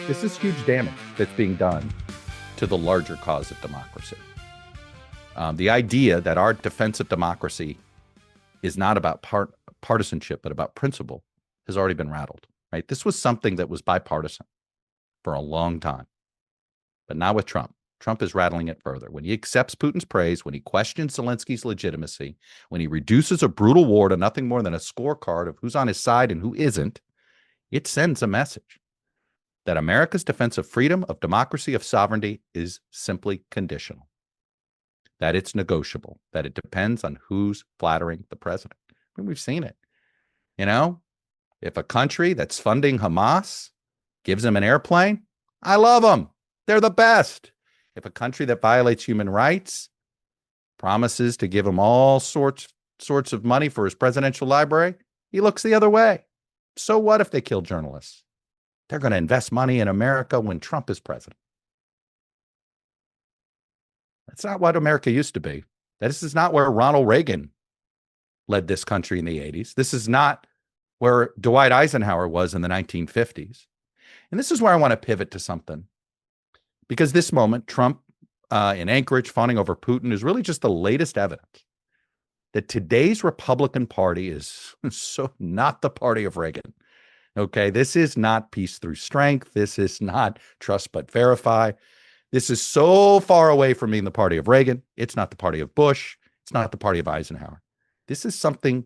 This is huge damage that's being done to the larger cause of democracy. The idea that our defense of democracy is not about partisanship, but about principle has already been rattled, right? This was something that was bipartisan for a long time, but now with Trump. Trump is rattling it further. When he accepts Putin's praise, when he questions Zelensky's legitimacy, when he reduces a brutal war to nothing more than a scorecard of who's on his side and who isn't, it sends a message that America's defense of freedom, of democracy, of sovereignty is simply conditional, that it's negotiable, that it depends on who's flattering the president. I mean, we've seen it. You know, if a country that's funding Hamas gives them an airplane, I love them. They're the best. If a country that violates human rights promises to give him all sorts of money for his presidential library, he looks the other way. So what if they kill journalists? They're going to invest money in America when Trump is president. That's not what America used to be. This is not where Ronald Reagan led this country in the 80s. This is not where Dwight Eisenhower was in the 1950s. And this is where I want to pivot to something. Because this moment, Trump in Anchorage fawning over Putin is really just the latest evidence that today's Republican Party is so not the party of Reagan. Okay, this is not peace through strength. This is not trust but verify. This is so far away from being the party of Reagan. It's not the party of Bush. It's not the party of Eisenhower. This is something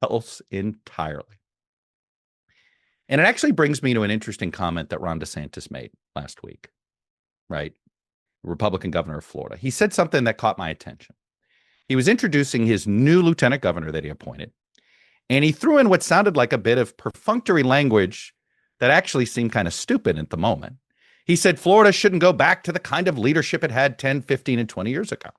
else entirely. And it actually brings me to an interesting comment that Ron DeSantis made last week, right? Republican governor of Florida. He said something that caught my attention. He was introducing his new lieutenant governor that he appointed, and he threw in what sounded like a bit of perfunctory language that actually seemed kind of stupid at the moment. He said Florida shouldn't go back to the kind of leadership it had 10, 15, and 20 years ago.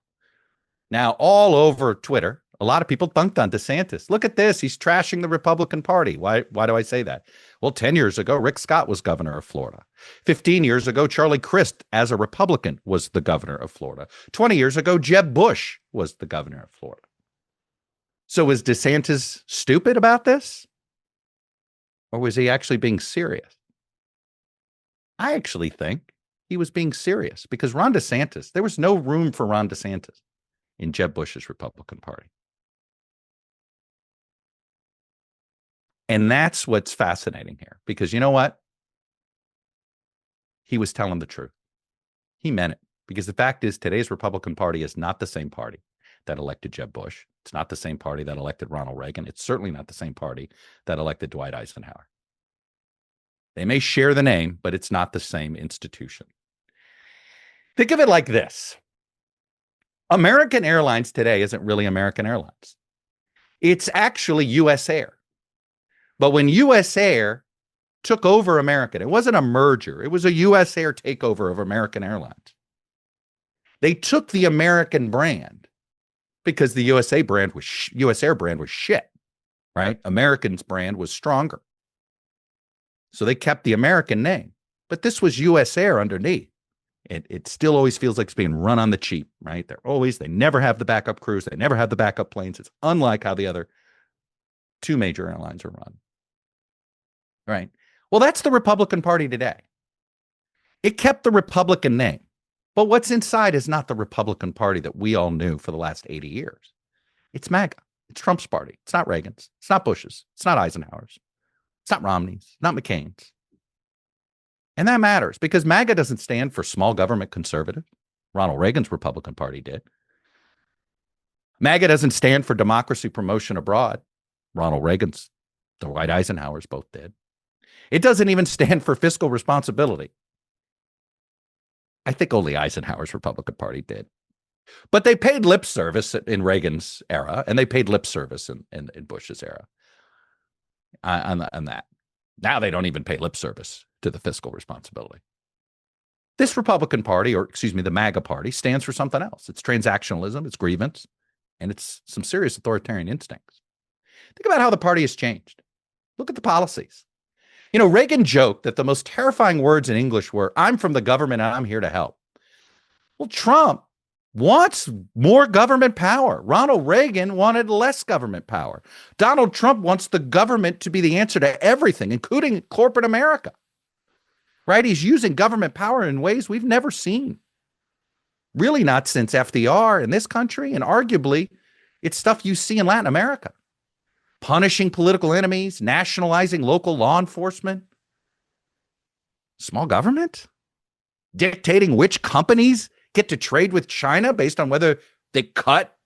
Now, all over Twitter, a lot of people dunked on DeSantis. Look at this. He's trashing the Republican Party. Why do I say that? Well, 10 years ago, Rick Scott was governor of Florida. 15 years ago, Charlie Crist, as a Republican, was the governor of Florida. 20 years ago, Jeb Bush was the governor of Florida. So was DeSantis stupid about this? Or was he actually being serious? I actually think he was being serious because Ron DeSantis, there was no room for Ron DeSantis in Jeb Bush's Republican Party. And that's what's fascinating here, because you know what? He was telling the truth. He meant it, because the fact is today's Republican Party is not the same party that elected Jeb Bush. It's not the same party that elected Ronald Reagan. It's certainly not the same party that elected Dwight Eisenhower. They may share the name, but it's not the same institution. Think of it like this. American Airlines today isn't really American Airlines. It's actually U.S. Air. But when U.S. Air took over American, it wasn't a merger. It was a U.S. Air takeover of American Airlines. They took the American brand because the U.S. Air brand was shit, right? American's brand was stronger. So they kept the American name. But this was U.S. Air underneath. It still always feels like it's being run on the cheap, right? They never have the backup crews. They never have the backup planes. It's unlike how the other two major airlines are run. Right. Well, that's the Republican Party today. It kept the Republican name, but what's inside is not the Republican Party that we all knew for the last 80 years. It's MAGA. It's Trump's party. It's not Reagan's. It's not Bush's. It's not Eisenhower's. It's not Romney's. It's not McCain's. And that matters because MAGA doesn't stand for small government conservative. Ronald Reagan's Republican Party did. MAGA doesn't stand for democracy promotion abroad. Ronald Reagan's, Dwight Eisenhower's both did. It doesn't even stand for fiscal responsibility. I think only Eisenhower's Republican Party did. But they paid lip service in Reagan's era, and they paid lip service in Bush's era on that. Now they don't even pay lip service to the fiscal responsibility. This Republican Party, the MAGA Party, stands for something else. It's transactionalism, it's grievance, and it's some serious authoritarian instincts. Think about how the party has changed. Look at the policies. You know, Reagan joked that the most terrifying words in English were, "I'm from the government and I'm here to help." Well, Trump wants more government power. Ronald Reagan wanted less government power. Donald Trump wants the government to be the answer to everything, including corporate America. right? He's using government power in ways we've never seen. Really not since FDR in this country, and arguably it's stuff you see in Latin America. Punishing political enemies, nationalizing local law enforcement, small government, dictating which companies get to trade with China based on whether they cut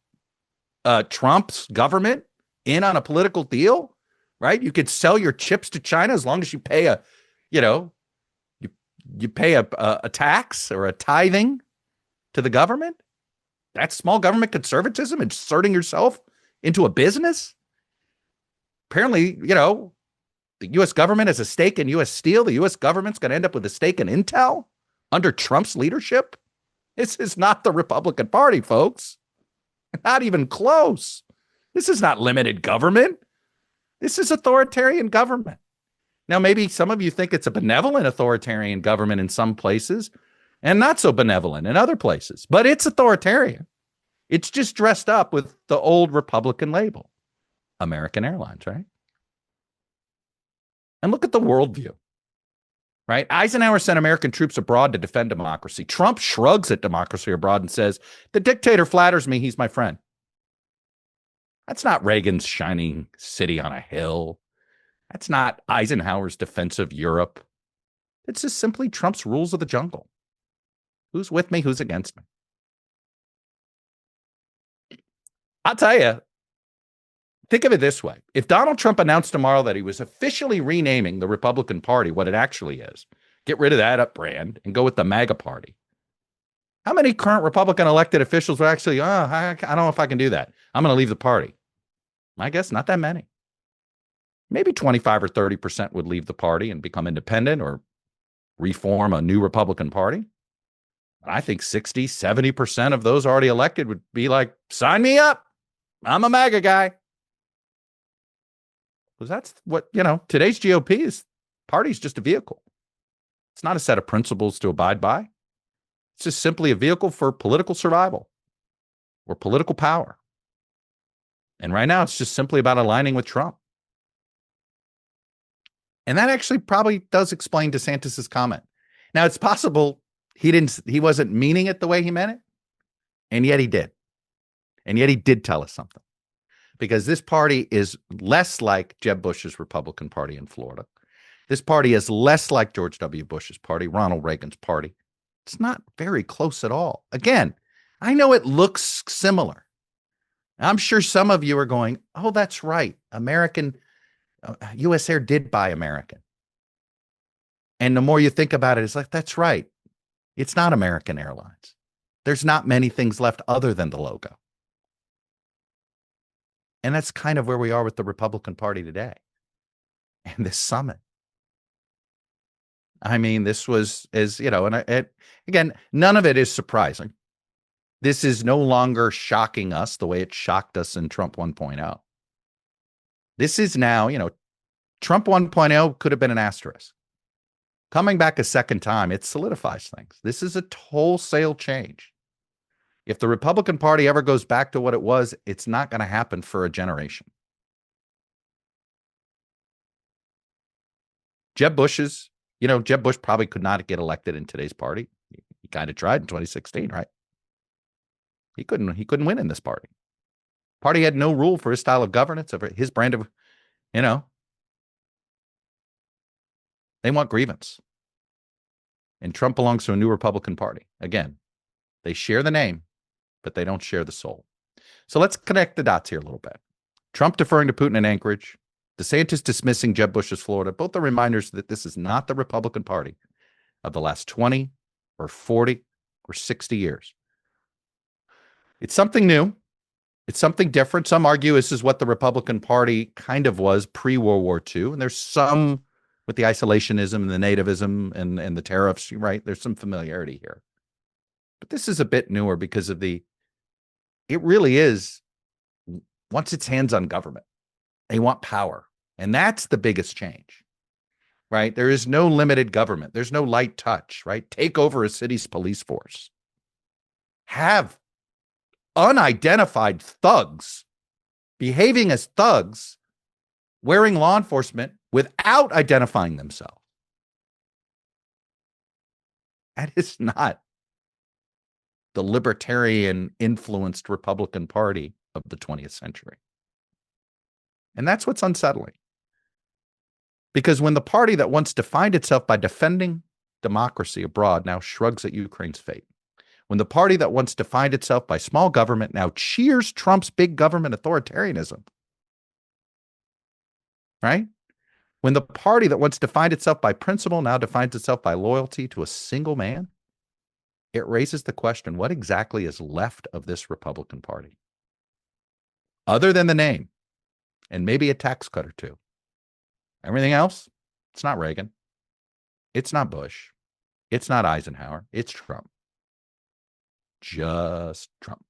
Trump's government in on a political deal, right? You could sell your chips to China as long as you pay you pay a tax or a tithing to the government. That's small government conservatism, inserting yourself into a business. Apparently, the U.S. government has a stake in U.S. Steel. The U.S. government's going to end up with a stake in Intel under Trump's leadership. This is not the Republican Party, folks. Not even close. This is not limited government. This is authoritarian government. Now, maybe some of you think it's a benevolent authoritarian government in some places and not so benevolent in other places, but it's authoritarian. It's just dressed up with the old Republican label, American Airlines, right? And look at the worldview, right? Eisenhower sent American troops abroad to defend democracy. Trump shrugs at democracy abroad and says, the dictator flatters me, he's my friend. That's not Reagan's shining city on a hill. That's not Eisenhower's defense of Europe. It's just simply Trump's rules of the jungle. Who's with me? Who's against me? I'll tell you, think of it this way. If Donald Trump announced tomorrow that he was officially renaming the Republican Party, what it actually is, get rid of that up brand and go with the MAGA Party. How many current Republican elected officials would actually, I don't know if I can do that. I'm going to leave the party. I guess not that many. Maybe 25 or 30% would leave the party and become independent or reform a new Republican Party. I think 60, 70% of those already elected would be like, sign me up. I'm a MAGA guy. Because that's what, today's GOP is. Party's just a vehicle. It's not a set of principles to abide by. It's just simply a vehicle for political survival or political power. And right now, it's just simply about aligning with Trump. And that actually probably does explain DeSantis's comment. Now, it's possible he wasn't meaning it the way he meant it, and yet he did. And yet he did tell us something. Because this party is less like Jeb Bush's Republican Party in Florida. This party is less like George W. Bush's party, Ronald Reagan's party. It's not very close at all. Again, I know it looks similar. I'm sure some of you are going, oh, that's right. U.S. Air did buy American. And the more you think about it, it's like, that's right. It's not American Airlines. There's not many things left other than the logo. And that's kind of where we are with the Republican Party today and this summit. I mean, this was, again, none of it is surprising. This is no longer shocking us the way it shocked us in Trump 1.0. This is now, Trump 1.0 could have been an asterisk. Coming back a second time, it solidifies things. This is a wholesale change. If the Republican Party ever goes back to what it was, it's not going to happen for a generation. Jeb Bush probably could not get elected in today's party. He kind of tried in 2016, right? He couldn't win in this party. Party had no rule for his style of governance, of his brand of, they want grievance. And Trump belongs to a new Republican Party. Again, they share the name, but they don't share the soul. So let's connect the dots here a little bit. Trump deferring to Putin in Anchorage, DeSantis dismissing Jeb Bush's Florida, both are reminders that this is not the Republican Party of the last 20 or 40 or 60 years. It's something new. It's something different. Some argue this is what the Republican Party kind of was pre-World War II. And there's some with the isolationism and the nativism and the tariffs, right? There's some familiarity here. But this is a bit newer because of it really is, wants its hands on government. They want power. And that's the biggest change, right? There is no limited government. There's no light touch, right? Take over a city's police force. Have unidentified thugs behaving as thugs, wearing law enforcement without identifying themselves. That is not the libertarian influenced Republican Party of the 20th century. And that's what's unsettling. Because when the party that once defined itself by defending democracy abroad now shrugs at Ukraine's fate, when the party that once defined itself by small government now cheers Trump's big government authoritarianism, right? When the party that once defined itself by principle now defines itself by loyalty to a single man, it raises the question, what exactly is left of this Republican Party? Other than the name and maybe a tax cut or two. Everything else, it's not Reagan. It's not Bush. It's not Eisenhower. It's Trump. Just Trump.